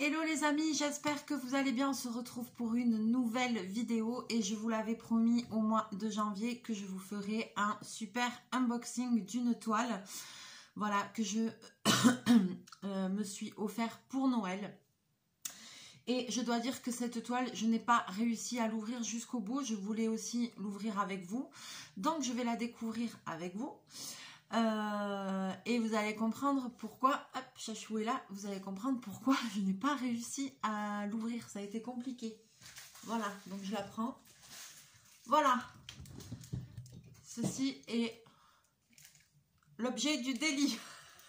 Hello les amis, j'espère que vous allez bien. On se retrouve pour une nouvelle vidéo et je vous l'avais promis au mois de janvier que je vous ferai un super unboxing d'une toile. Voilà, que je me suis offert pour Noël. Et je dois dire que cette toile, je n'ai pas réussi à l'ouvrir jusqu'au bout. Je voulais aussi l'ouvrir avec vous. Donc je vais la découvrir avec vous. Et vous allez comprendre pourquoi, hop, Chachou est là, vous allez comprendre pourquoi je n'ai pas réussi à l'ouvrir, ça a été compliqué. Voilà, donc je la prends. Voilà, ceci est l'objet du délit.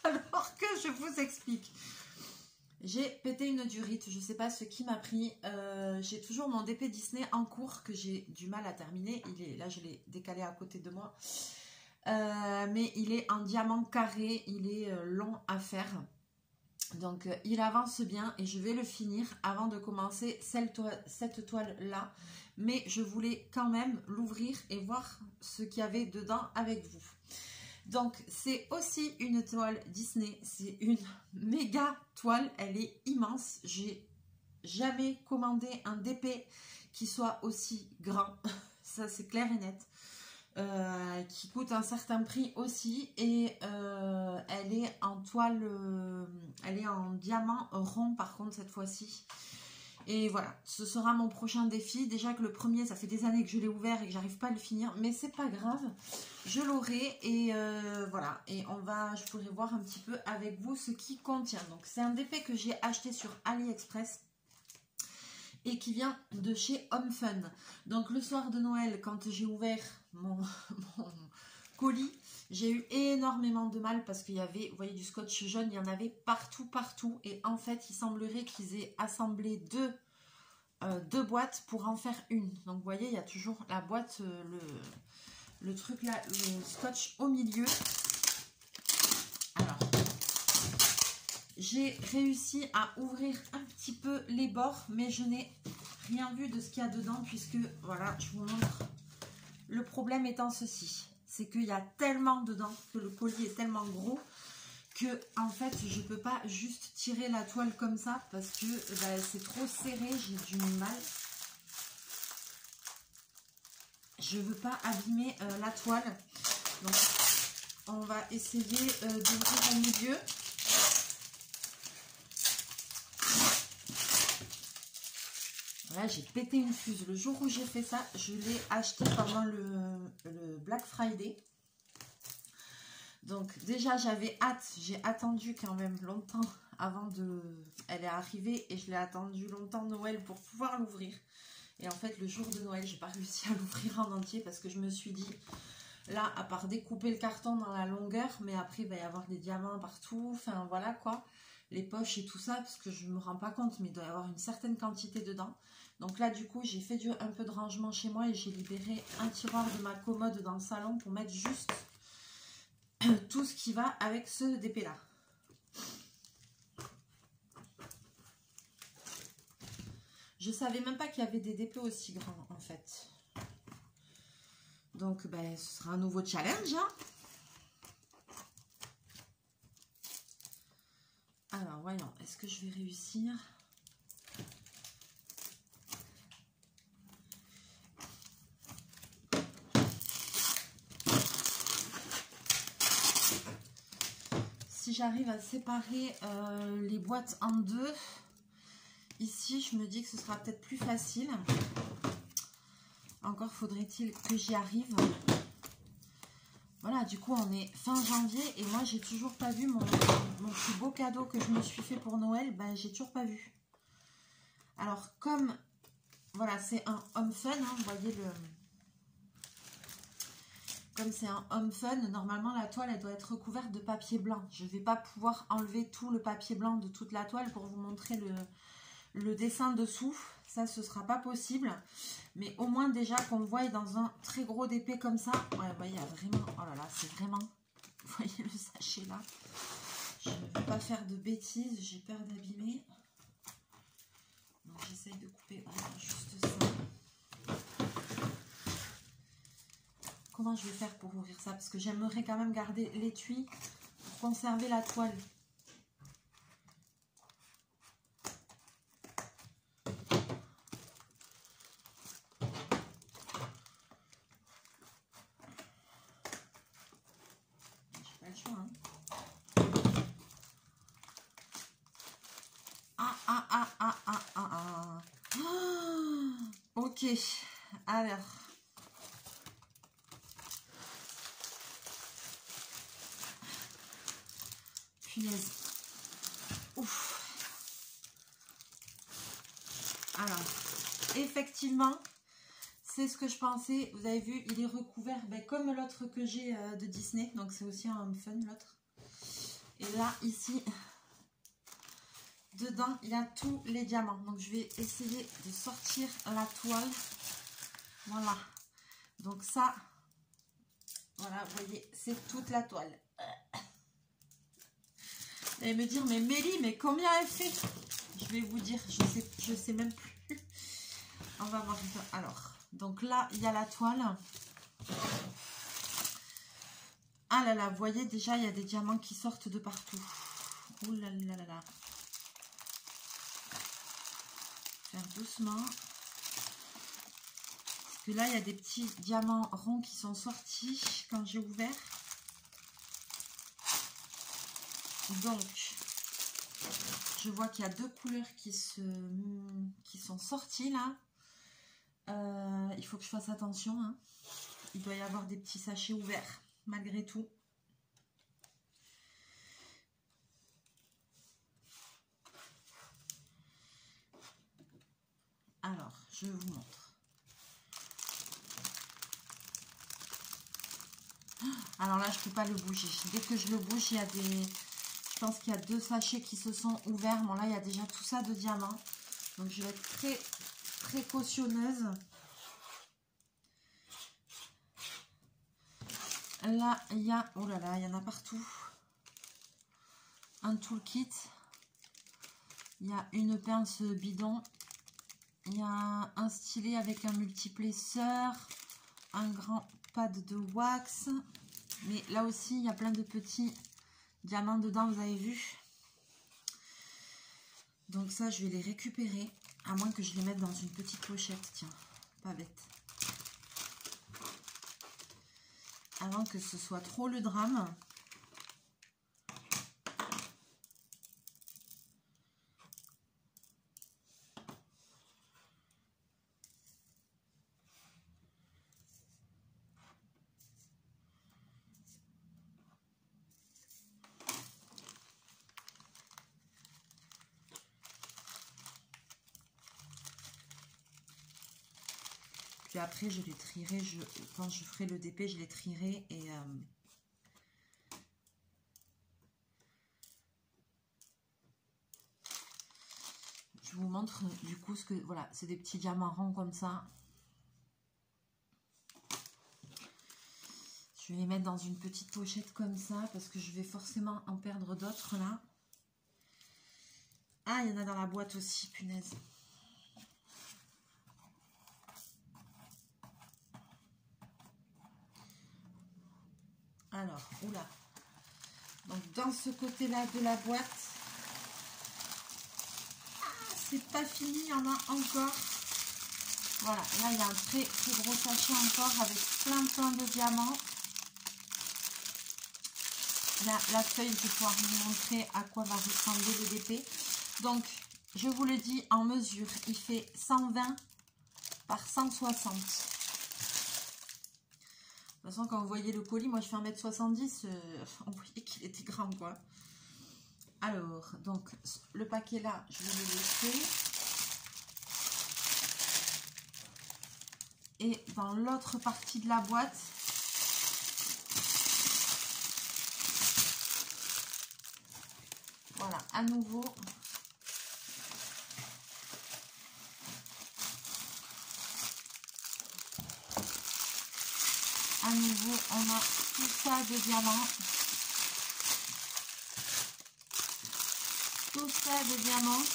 Alors que je vous explique. J'ai pété une durite, je ne sais pas ce qui m'a pris. J'ai toujours mon DP Disney en cours que j'ai du mal à terminer. Il est là, je l'ai décalé à côté de moi. Mais il est en diamant carré, il est long à faire. Donc il avance bien et je vais le finir avant de commencer cette toile-là. Mais je voulais quand même l'ouvrir et voir ce qu'il y avait dedans avec vous. Donc c'est aussi une toile Disney, c'est une méga toile, elle est immense. J'ai jamais commandé un DP qui soit aussi grand, ça c'est clair et net. Qui coûte un certain prix aussi et elle est en toile, elle est en diamant rond par contre cette fois-ci. Et voilà, ce sera mon prochain défi. Déjà que le premier, ça fait des années que je l'ai ouvert et que j'arrive pas à le finir, mais c'est pas grave, je l'aurai et voilà. Et je pourrai voir un petit peu avec vous ce qui contient. Donc c'est un DP que j'ai acheté sur AliExpress et qui vient de chez Home Fun. Donc le soir de Noël, quand j'ai ouvert mon colis, j'ai eu énormément de mal parce qu'il y avait, vous voyez, du scotch jaune, il y en avait partout. Et en fait, il semblerait qu'ils aient assemblé deux boîtes pour en faire une. Donc vous voyez, il y a toujours la boîte, le truc là, le scotch au milieu. Alors, j'ai réussi à ouvrir un petit peu les bords, mais je n'ai rien vu de ce qu'il y a dedans puisque, voilà, je vous montre. Le problème étant ceci, c'est qu'il y a tellement dedans, que le colis est tellement gros, que en fait, je ne peux pas juste tirer la toile comme ça parce que c'est trop serré, j'ai du mal. Je ne veux pas abîmer la toile. Donc, on va essayer d'ouvrir au milieu. Là, j'ai pété une fuse. Le jour où j'ai fait ça, je l'ai acheté pendant le Black Friday. Donc déjà, j'avais hâte. J'ai attendu quand même longtemps avant de... Elle est arrivée et je l'ai attendu longtemps Noël pour pouvoir l'ouvrir. Et en fait, le jour de Noël, j'ai pas réussi à l'ouvrir en entier parce que je me suis dit, là, à part découper le carton dans la longueur, mais après, il va y avoir des diamants partout. Enfin, voilà quoi. Les poches et tout ça, parce que je ne me rends pas compte, mais il doit y avoir une certaine quantité dedans. Donc là, du coup, j'ai fait un peu de rangement chez moi et j'ai libéré un tiroir de ma commode dans le salon pour mettre juste tout ce qui va avec ce DP-là. Je ne savais même pas qu'il y avait des DP aussi grands, en fait. Donc, ce sera un nouveau challenge, hein. Alors, voyons, est-ce que je vais réussir? Si j'arrive à séparer les boîtes en deux, ici, je me dis que ce sera peut-être plus facile. Encore faudrait-il que j'y arrive. Voilà, du coup, on est fin janvier et moi, j'ai toujours pas vu mon plus beau cadeau que je me suis fait pour Noël. J'ai toujours pas vu. Alors, comme, voilà, c'est un Home Fun, hein, vous voyez comme c'est un Home Fun, normalement, la toile, elle doit être recouverte de papier blanc. Je ne vais pas pouvoir enlever tout le papier blanc de toute la toile pour vous montrer le dessin dessous. Ça, ce sera pas possible. Mais au moins, déjà, qu'on le voie dans un très gros DP comme ça. Ouais, il y a vraiment... Oh là là, c'est vraiment... Vous voyez le sachet là? Je ne veux pas faire de bêtises. J'ai peur d'abîmer. Donc, j'essaye de couper juste ça. Comment je vais faire pour ouvrir ça? Parce que j'aimerais quand même garder l'étui pour conserver la toile. attention. Hein. Ah. Ok, alors. Punaise. Ouf. Alors, effectivement, c'est ce que je pensais. Vous avez vu, il est recouvert comme l'autre que j'ai de Disney. Donc, c'est aussi un fun, l'autre. Et là, ici, dedans, il y a tous les diamants. Donc, je vais essayer de sortir la toile. Voilà. Donc, ça, voilà, vous voyez, c'est toute la toile. Vous allez me dire, mais Mélie, mais combien elle fait? Je vais vous dire, je sais même plus. On va voir. Alors, donc là, il y a la toile. Ah là là, vous voyez, déjà, il y a des diamants qui sortent de partout. Ouh là là là là. Faire doucement. Parce que là, il y a des petits diamants ronds qui sont sortis quand j'ai ouvert. Donc, je vois qu'il y a deux couleurs qui sont sorties là. Il faut que je fasse attention. Hein. Il doit y avoir des petits sachets ouverts, malgré tout. Alors, je vous montre. Alors là, je ne peux pas le bouger. Dès que je le bouge, il y a des... Je pense qu'il y a deux sachets qui se sont ouverts. Bon, là, il y a déjà tout ça de diamants. Donc, je vais être très précautionneuse. Là, il y a... Oh là là, il y en a partout. Un toolkit. Il y a une pince bidon. Il y a un stylet avec un multiplesseur. Un grand pad de wax. Mais là aussi, il y a plein de petits diamants dedans, vous avez vu. Donc ça, je vais les récupérer. À moins que je les mette dans une petite pochette. Tiens, pas bête. Avant que ce soit trop le drame. Puis après, je les trierai. Quand je ferai le DP, je les trierai et... je vous montre du coup ce que... Voilà, c'est des petits diamants ronds comme ça. Je vais les mettre dans une petite pochette comme ça parce que je vais forcément en perdre d'autres là. Ah, il y en a dans la boîte aussi, punaise. Alors, oula. Donc, dans ce côté-là de la boîte, c'est pas fini, il y en a encore. Voilà, là, il y a un très gros sachet encore avec plein de diamants. Là, la feuille, je vais pouvoir vous montrer à quoi va ressembler le DP. Donc, je vous le dis en mesure, il fait 120 par 160. De toute façon, quand vous voyez le colis, moi je fais 1m70, on voyait qu'il était grand, quoi. Alors, donc, le paquet là, je vais le laisser. Et dans l'autre partie de la boîte, voilà, à nouveau, on a tout ça de diamants. Tout ça de diamants.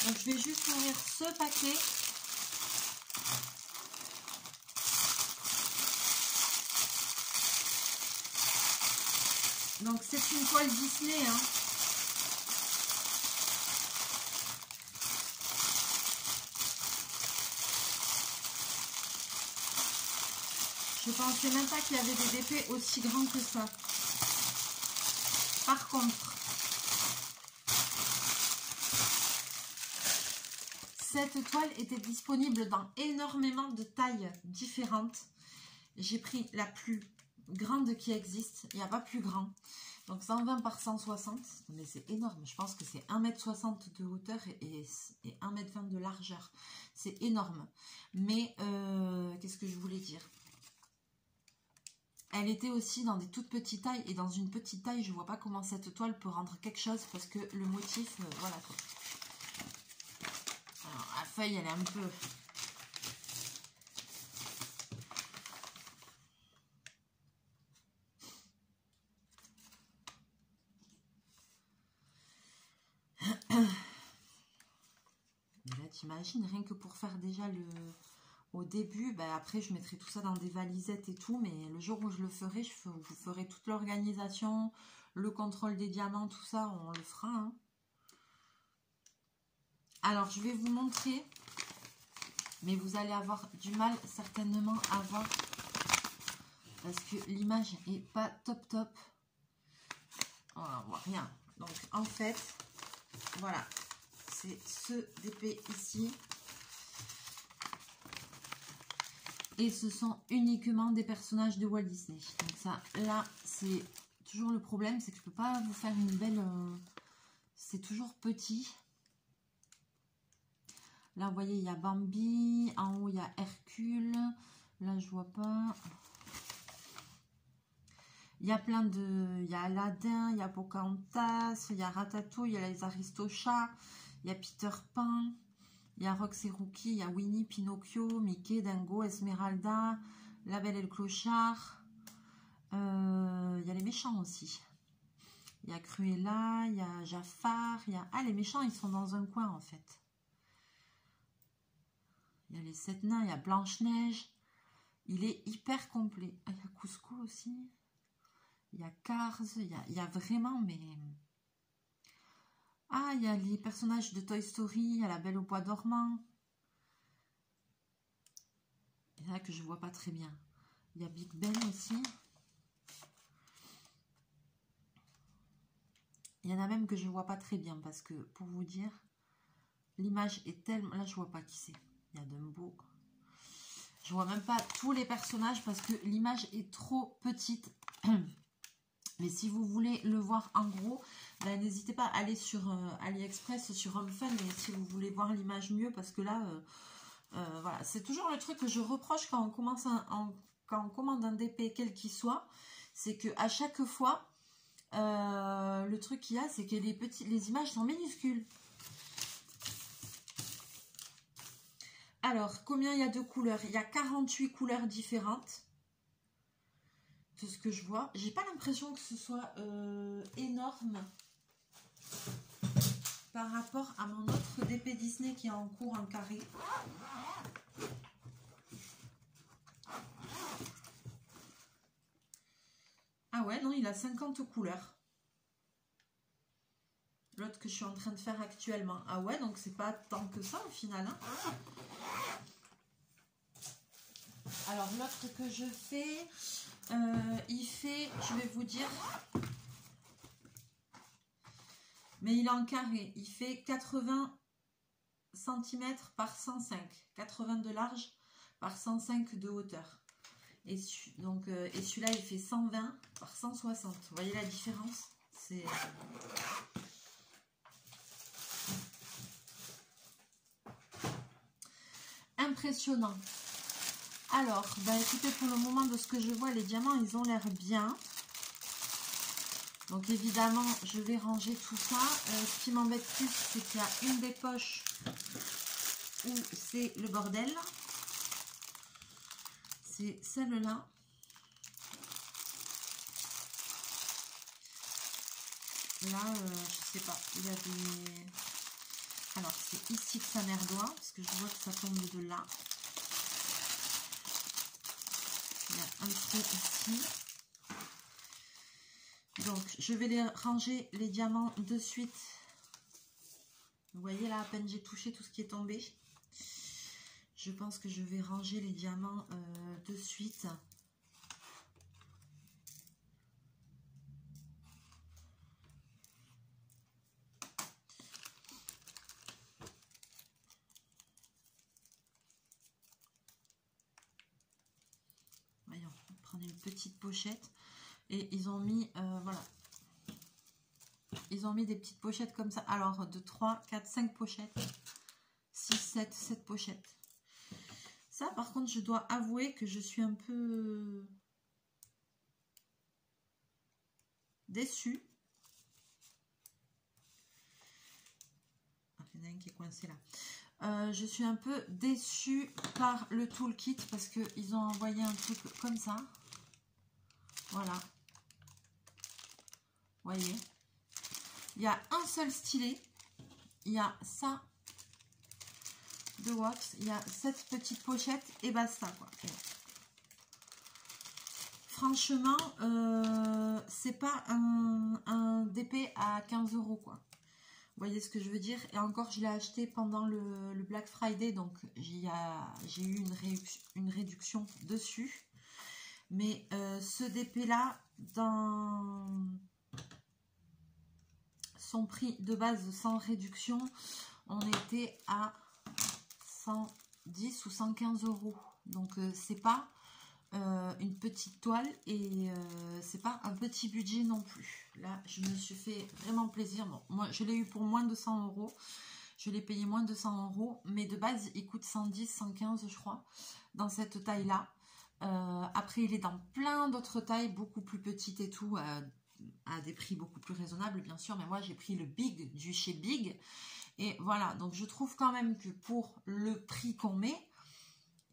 Donc, je vais juste ouvrir ce paquet. Donc, c'est une toile Disney, hein. Je pensais même pas qu'il y avait des DP aussi grands que ça. Par contre, cette toile était disponible dans énormément de tailles différentes. J'ai pris la plus grande qui existe. Il n'y a pas plus grand. Donc 120 par 160. Mais c'est énorme. Je pense que c'est 1,60 m de hauteur et 1,20 m de largeur. C'est énorme. Mais qu'est-ce que je voulais dire? Elle était aussi dans des toutes petites tailles. Et dans une petite taille, je ne vois pas comment cette toile peut rendre quelque chose. Parce que le motif, voilà quoi. Alors, la feuille, elle est un peu... Mais là, t'imagines, rien que pour faire déjà le... Au début, ben après, je mettrai tout ça dans des valisettes et tout. Mais le jour où je le ferai, je vous ferai toute l'organisation, le contrôle des diamants, tout ça, on le fera. Hein. Alors, je vais vous montrer... Mais vous allez avoir du mal certainement à voir parce que l'image est pas top top. On voit rien. Donc en fait, voilà, c'est ce DP ici. Et ce sont uniquement des personnages de Walt Disney. Donc ça, là, c'est toujours le problème, c'est que je peux pas vous faire une belle... c'est toujours petit. Là, vous voyez, il y a Bambi. En haut, il y a Hercule. Là, je vois pas. Il y a plein de... Il y a Aladdin, il y a Pocahontas, il y a Ratatouille, il y a les Aristochats, il y a Peter Pan, il y a Rox et Rookie, il y a Winnie, Pinocchio, Mickey, Dingo, Esmeralda, La Belle et le Clochard. Il y a les méchants aussi. Il y a Cruella, il y a Jafar, il y a... Ah, les méchants, ils sont dans un coin, en fait. Il y a les 7 nains, il y a Blanche-Neige. Il est hyper complet. Ah, il y a Cusco aussi. Il y a Cars. Il y a vraiment, mais... Ah, il y a les personnages de Toy Story. Il y a la Belle au bois dormant. Il y en a que je vois pas très bien. Il y a Big Ben aussi. Il y en a même que je vois pas très bien parce que, pour vous dire, l'image est tellement... Là, je vois pas qui c'est. Il y a Dumbo. Je vois même pas tous les personnages parce que l'image est trop petite. Mais si vous voulez le voir en gros, ben, n'hésitez pas à aller sur AliExpress, sur HomeFun, et si vous voulez voir l'image mieux, parce que là, voilà, c'est toujours le truc que je reproche quand on commence quand on commande un DP, quel qu'il soit, c'est que à chaque fois, le truc qu'il y a, c'est que les images sont minuscules. Alors, combien il y a de couleurs? Il y a 48 couleurs différentes. De ce que je vois. J'ai pas l'impression que ce soit énorme par rapport à mon autre DP Disney qui est en cours en carré. Ah ouais, non, il a 50 couleurs. L'autre que je suis en train de faire actuellement. Ah ouais, donc c'est pas tant que ça au final. Hein. Alors l'autre que je fais, il fait, je vais vous dire, mais il est en carré, il fait 80 cm par 105, 80 de large par 105 de hauteur. Et donc et celui-là il fait 120 par 160. Vous voyez la différence? C'est impressionnant. Alors, bah écoutez, pour le moment, de ce que je vois, les diamants, ils ont l'air bien. Donc, évidemment, je vais ranger tout ça. Ce qui m'embête plus, c'est qu'il y a une des poches où c'est le bordel. C'est celle-là. Là, je sais pas. Il y a des... Alors, c'est ici que ça merdoie, parce que je vois que ça tombe de là. Il y a un trou ici. Donc, je vais les ranger les diamants de suite. Vous voyez là, à peine j'ai touché tout ce qui est tombé. Je pense que je vais ranger les diamants de suite. prendre une petite pochette. Et ils ont mis, voilà. Ils ont mis des petites pochettes comme ça. Alors, de 3, 4, 5 pochettes. 6, 7 pochettes. Ça, par contre, je dois avouer que je suis un peu déçue. Ah, il y en a un qui est coincé là. Je suis un peu déçue par le toolkit parce qu'ils ont envoyé un truc comme ça. Voilà. Vous voyez, il y a un seul stylet. Il y a ça de wax. Il y a cette petite pochette et basta, quoi. Et franchement, c'est pas un DP à 15 €, quoi. Vous voyez ce que je veux dire? Et encore, je l'ai acheté pendant le Black Friday, donc j'ai eu une réduction dessus. Mais ce DP là, dans son prix de base sans réduction, on était à 110 ou 115 €. Donc c'est pas une petite toile et c'est pas un petit budget non plus. Là, je me suis fait vraiment plaisir. Bon, moi, je l'ai eu pour moins de 100 €. Je l'ai payé moins de 100 €, mais de base, il coûte 110, 115, je crois, dans cette taille-là. Après, il est dans plein d'autres tailles, beaucoup plus petites et tout, à des prix beaucoup plus raisonnables, bien sûr. Mais moi, j'ai pris le Big du chez Big. Et voilà, donc je trouve quand même que pour le prix qu'on met,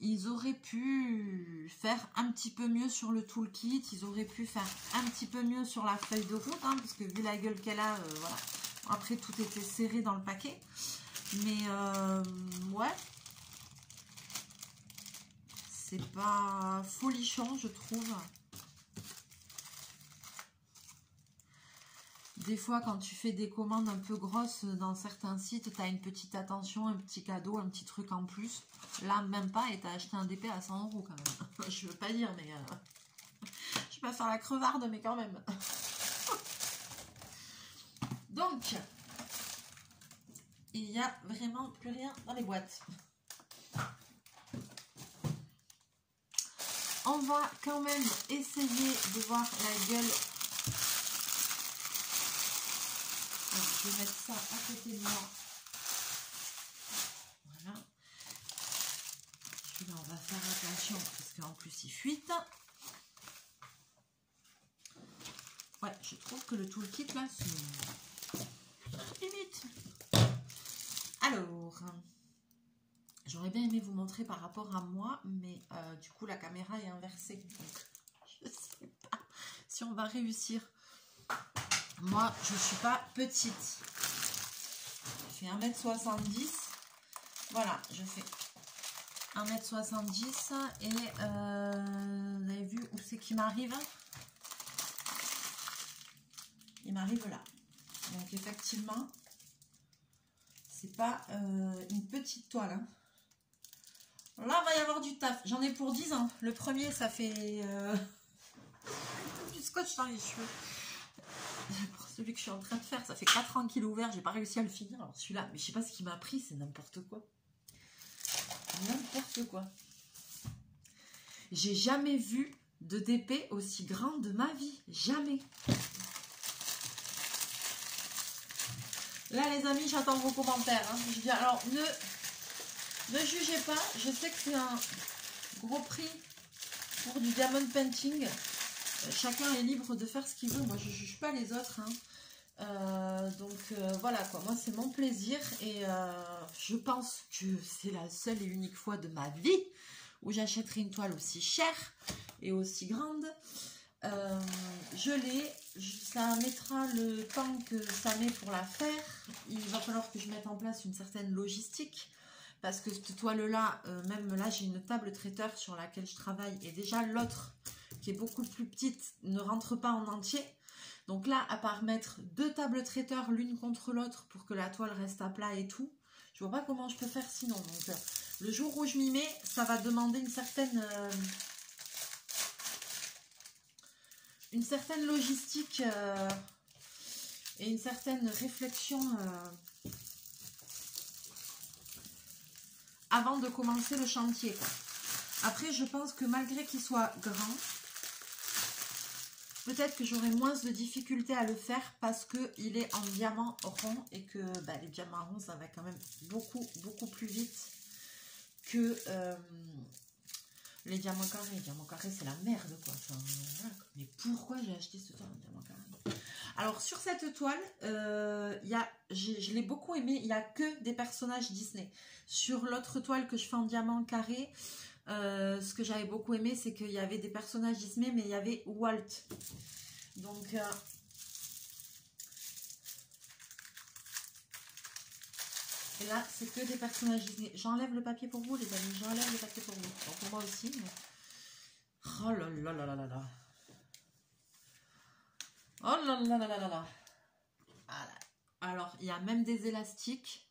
ils auraient pu faire un petit peu mieux sur le toolkit. Ils auraient pu faire un petit peu mieux sur la feuille de route, hein, parce que vu la gueule qu'elle a, voilà. Après, tout était serré dans le paquet. Mais, ouais. C'est pas folichon, je trouve. Des fois, quand tu fais des commandes un peu grosses dans certains sites, tu as une petite attention, un petit cadeau, un petit truc en plus. Là, même pas, et tu as acheté un DP à 100 € quand même. Je veux pas dire, mais... je vais pas faire la crevarde, mais quand même. Donc, il n'y a vraiment plus rien dans les boîtes. On va quand même essayer de voir la gueule. Alors, je vais mettre ça à côté de moi. Voilà. Celui-là, on va faire attention parce qu'en plus, il fuite. Ouais, je trouve que le toolkit, là, c'est limite. Alors, j'aurais bien aimé vous montrer par rapport à moi, mais du coup, la caméra est inversée. Donc, je sais pas si on va réussir. Moi, je suis pas petite. Je fais 1m70. Voilà, je fais 1m70 et vous avez vu où c'est qu'il m'arrive? Il m'arrive là. Donc effectivement, c'est pas une petite toile. Hein. Là, il va y avoir du taf. J'en ai pour 10 ans. Le premier, ça fait du scotch dans les cheveux. Pour celui que je suis en train de faire, ça fait 4 ans qu'il est ouvert. J'ai pas réussi à le finir. Alors celui-là, mais je sais pas ce qu'il m'a pris. C'est n'importe quoi. N'importe quoi. J'ai jamais vu de DP aussi grand de ma vie. Jamais. Là, les amis, j'attends vos commentaires. Hein. Je dis, alors, ne jugez pas. Je sais que c'est un gros prix pour du diamond painting. Chacun est libre de faire ce qu'il veut. Moi, je ne juge pas les autres. Hein. Voilà, quoi. Moi, c'est mon plaisir. Et je pense que c'est la seule et unique fois de ma vie où j'achèterai une toile aussi chère et aussi grande. Je l'ai, ça mettra le temps que ça met pour la faire. Il va falloir que je mette en place une certaine logistique parce que cette toile là, même là j'ai une table traiteur sur laquelle je travaille et déjà l'autre qui est beaucoup plus petite ne rentre pas en entier. Donc là, à part mettre 2 tables traiteurs l'une contre l'autre pour que la toile reste à plat et tout, je vois pas comment je peux faire sinon. Donc le jour où je m'y mets, ça va demander une certaine logistique et une certaine réflexion avant de commencer le chantier. Quoi. Après, je pense que malgré qu'il soit grand, peut-être que j'aurai moins de difficultés à le faire parce qu'il est en diamant rond et que bah, les diamants ronds, ça va quand même beaucoup plus vite que les diamants carrés. Les diamants carrés, c'est la merde, quoi. Enfin, voilà. Mais pourquoi j'ai acheté ce toile en diamant carré? Alors, sur cette toile, je l'ai beaucoup aimé. Il n'y a que des personnages Disney. Sur l'autre toile que je fais en diamant carré, ce que j'avais beaucoup aimé, c'est qu'il y avait des personnages Disney, mais il y avait Walt. Donc, et là, c'est que des personnages Disney. J'enlève le papier pour vous, les amis. J'enlève le papier pour vous. Bon, pour moi aussi, mais... Oh là là là là là là. Oh là là là là là là. Voilà. Alors, il y a même des élastiques.